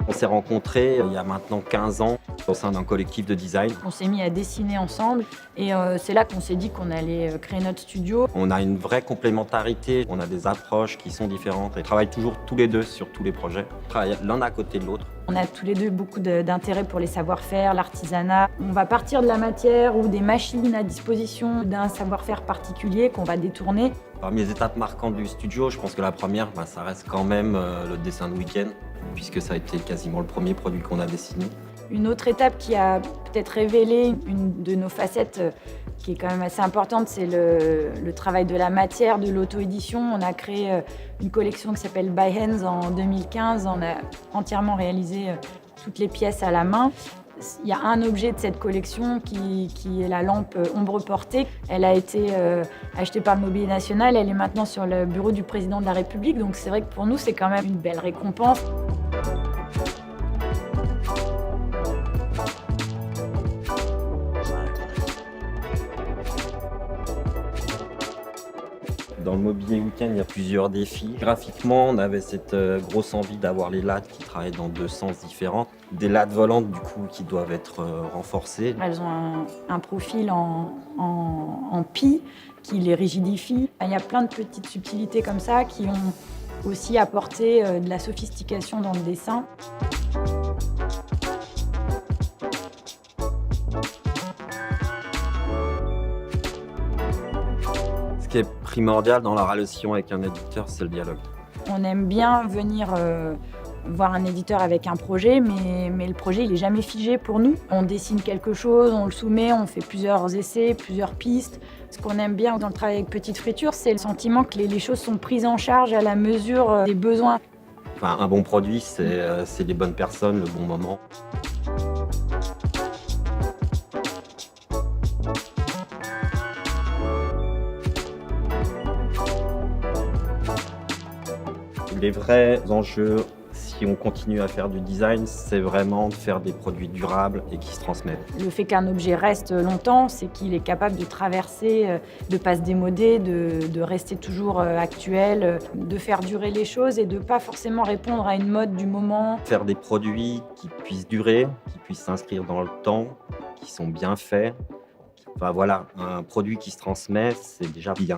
On s'est rencontrés il y a maintenant 15 ans au sein d'un collectif de design. On s'est mis à dessiner ensemble et c'est là qu'on s'est dit qu'on allait créer notre studio. On a une vraie complémentarité, on a des approches qui sont différentes et on travaille toujours tous les deux sur tous les projets. On travaille l'un à côté de l'autre. On a tous les deux beaucoup d'intérêt pour les savoir-faire, l'artisanat. On va partir de la matière ou des machines à disposition d'un savoir-faire particulier qu'on va détourner. Parmi les étapes marquantes du studio, je pense que la première, ça reste quand même le dessin de week-end, puisque ça a été quasiment le premier produit qu'on a dessiné. Une autre étape qui a peut-être révélé une de nos facettes qui est quand même assez importante, c'est le travail de la matière, de l'auto-édition. On a créé une collection qui s'appelle By Hands en 2015. On a entièrement réalisé toutes les pièces à la main. Il y a un objet de cette collection qui est la lampe ombre portée. Elle a été achetée par le Mobilier National. Elle est maintenant sur le bureau du président de la République. Donc c'est vrai que pour nous, c'est quand même une belle récompense. Dans le mobilier week-end, il y a plusieurs défis. Graphiquement, on avait cette grosse envie d'avoir les lattes qui travaillent dans deux sens différents. Des lattes volantes, du coup, qui doivent être renforcées. Elles ont un profil en pie qui les rigidifie. Il y a plein de petites subtilités comme ça qui ont aussi apporté de la sophistication dans le dessin. Ce qui est primordial dans la relation avec un éditeur, c'est le dialogue. On aime bien venir voir un éditeur avec un projet, mais le projet, il n'est jamais figé pour nous. On dessine quelque chose, on le soumet, on fait plusieurs essais, plusieurs pistes. Ce qu'on aime bien dans le travail avec Petite Friture, c'est le sentiment que les choses sont prises en charge à la mesure des besoins. Enfin, un bon produit, c'est les bonnes personnes, le bon moment. Les vrais enjeux, si on continue à faire du design, c'est vraiment de faire des produits durables et qui se transmettent. Le fait qu'un objet reste longtemps, c'est qu'il est capable de traverser, de ne pas se démoder, de rester toujours actuel, de faire durer les choses et de ne pas forcément répondre à une mode du moment. Faire des produits qui puissent durer, qui puissent s'inscrire dans le temps, qui sont bien faits. Enfin voilà, un produit qui se transmet, c'est déjà bien.